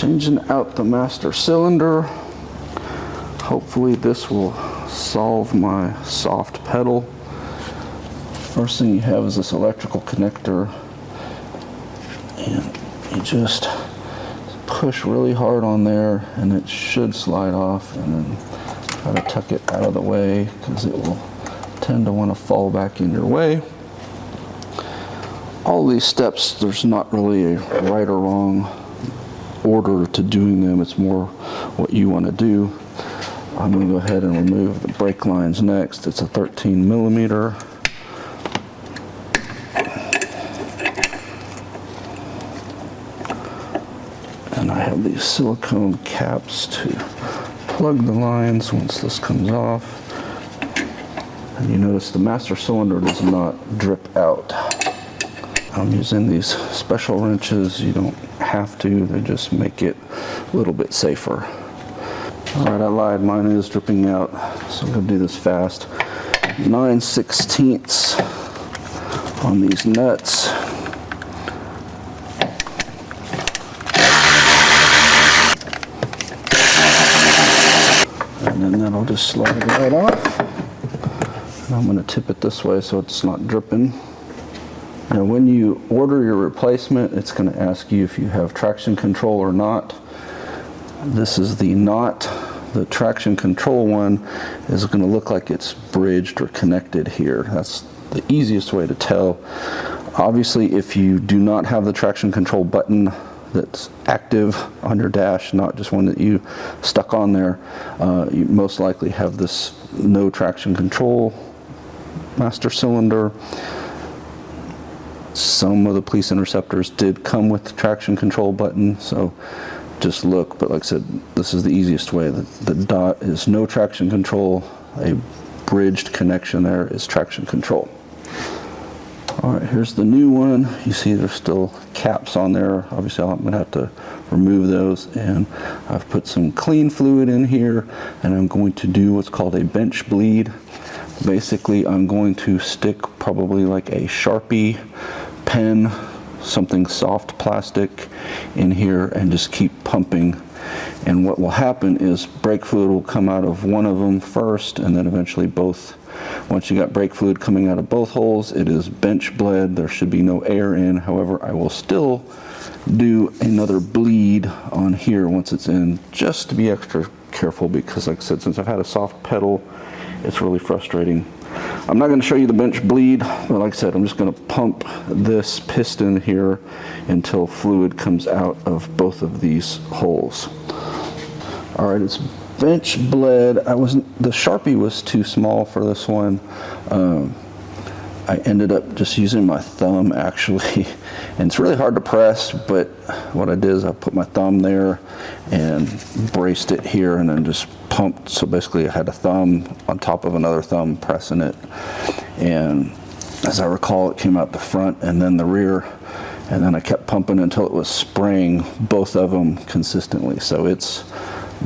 Changing out the master cylinder. Hopefully this will solve my soft pedal. First thing you have is this electrical connector, and you just push really hard on there and it should slide off, and then try to tuck it out of the way because it will tend to want to fall back in your way. All these steps, there's not really a right or wrong order to doing them. It's more what you want to do. I'm going to go ahead and remove the brake lines next. It's a 13 millimeter. And I have these silicone caps to plug the lines once this comes off. And you notice the master cylinder does not drip out. I'm using these special wrenches. You don't have to, they just make it a little bit safer. Alright, I lied, mine is dripping out, so I'm going to do this fast. 9/16 on these nuts. And then that'll just slide right off. And I'm going to tip it this way so it's not dripping. Now when you order your replacement, it's going to ask you if you have traction control or not. This is the not. The traction control one is going to look like it's bridged or connected here. That's the easiest way to tell. Obviously, if you do not have the traction control button that's active on your dash, not just one that you stuck on there, you most likely have this no traction control master cylinder. Some of the police interceptors did come with the traction control button, so just look. But like I said, this is the easiest way. The dot is no traction control. A bridged connection there is traction control. Alright, here's the new one. You see there's still caps on there. Obviously I'm going to have to remove those, and I've put some clean fluid in here, and I'm going to do what's called a bench bleed. Basically I'm going to stick probably like a Sharpie pen, something soft plastic in here, and just keep pumping. And what will happen is brake fluid will come out of one of them first, and then eventually both. Once you got brake fluid coming out of both holes, it is bench bled. There should be no air in. However, I will still do another bleed on here once it's in, just to be extra careful, because like I said, since I've had a soft pedal, it's really frustrating. I'm not going to show you the bench bleed, but like I said, I'm just going to pump this piston here until fluid comes out of both of these holes. Alright, it's bench bled. The Sharpie was too small for this one. I ended up just using my thumb actually, and it's really hard to press, but what I did is I put my thumb there and braced it here and then just pumped. So basically I had a thumb on top of another thumb pressing it, and as I recall, it came out the front and then the rear, and then I kept pumping until it was spraying both of them consistently. So it's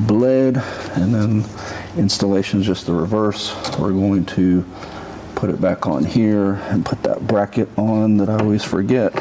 bled, and then installation is just the reverse. We're going to put it back on here and put that bracket on that I always forget.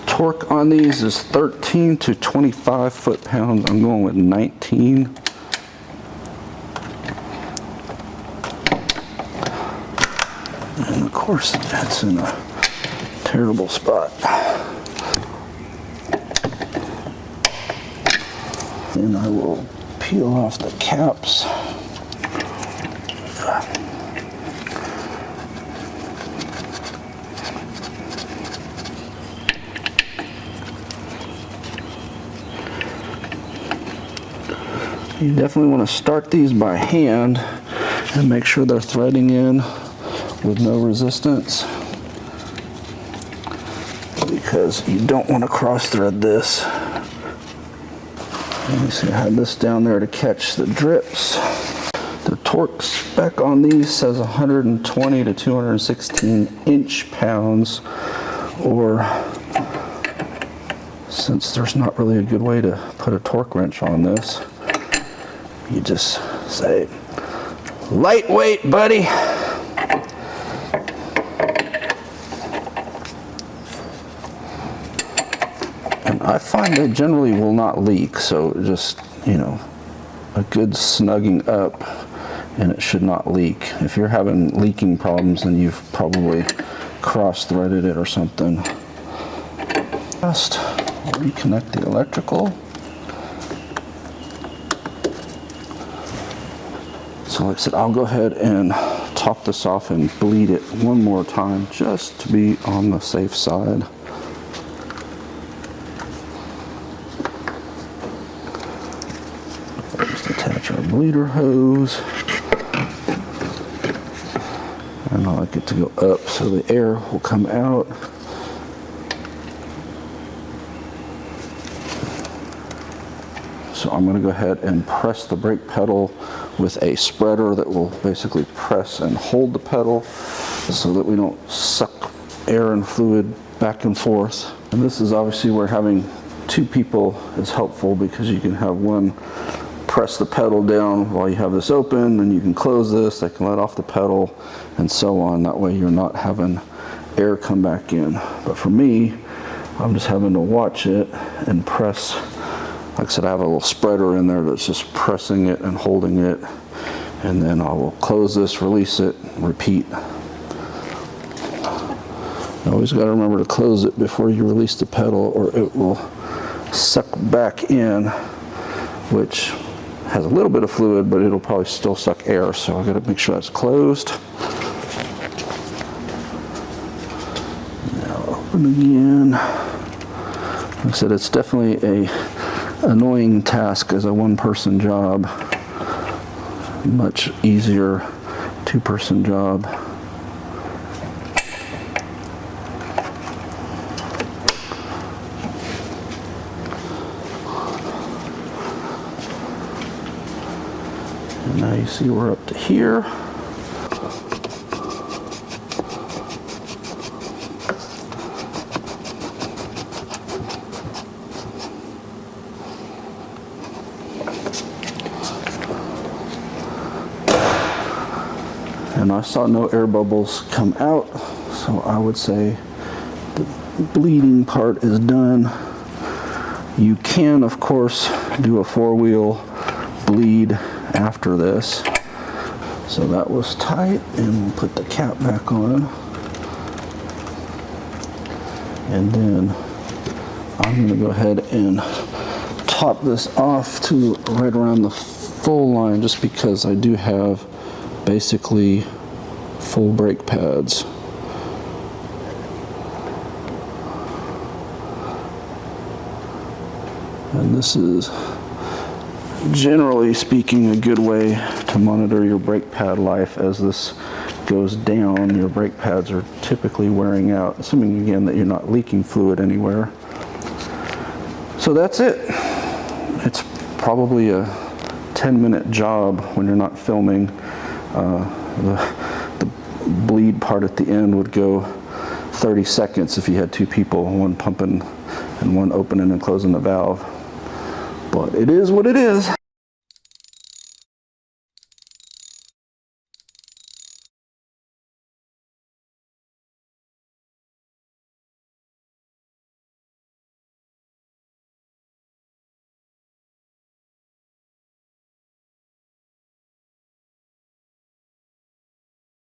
Torque on these is 13 to 25 foot-pounds. I'm going with 19. And of course, that's in a terrible spot. Then I will peel off the caps. You definitely want to start these by hand and make sure they're threading in with no resistance, because you don't want to cross thread this. Let me see, I had this down there to catch the drips. The torque spec on these says 120 to 216 inch-pounds, or since there's not really a good way to put a torque wrench on this, you just say, lightweight, buddy. And I find they generally will not leak, so just, you know, a good snugging up and it should not leak. If you're having leaking problems, then you've probably cross-threaded it or something. Just reconnect the electrical. So like I said, I'll go ahead and top this off and bleed it one more time just to be on the safe side. Just attach our bleeder hose. And I like it to go up so the air will come out. So I'm going to go ahead and press the brake pedal with a spreader that will basically press and hold the pedal so that we don't suck air and fluid back and forth. And this is obviously where having two people is helpful, because you can have one press the pedal down while you have this open, then you can close this, they can let off the pedal, and so on. That way you're not having air come back in. But for me, I'm just having to watch it and press. Like I said, I have a little spreader in there that's just pressing it and holding it, and then I will close this, release it, repeat. You always got to remember to close it before you release the pedal, or it will suck back in, which has a little bit of fluid, but it'll probably still suck air, so I got to make sure that's closed. Now open again. Like I said, it's definitely a annoying task as a one-person job. Much easier two-person job. And now you see we're up to here. And I saw no air bubbles come out, so I would say the bleeding part is done. You can, of course, do a four-wheel bleed after this. So that was tight, and we'll put the cap back on. And then I'm going to go ahead and top this off to right around the full line, just because I do have basically full brake pads. And this is, generally speaking, a good way to monitor your brake pad life. As this goes down, your brake pads are typically wearing out, assuming again that you're not leaking fluid anywhere. So that's it. It's probably a 10-minute job when you're not filming. The bleed part at the end would go 30 seconds if you had two people, one pumping and one opening and closing the valve. But it is what it is.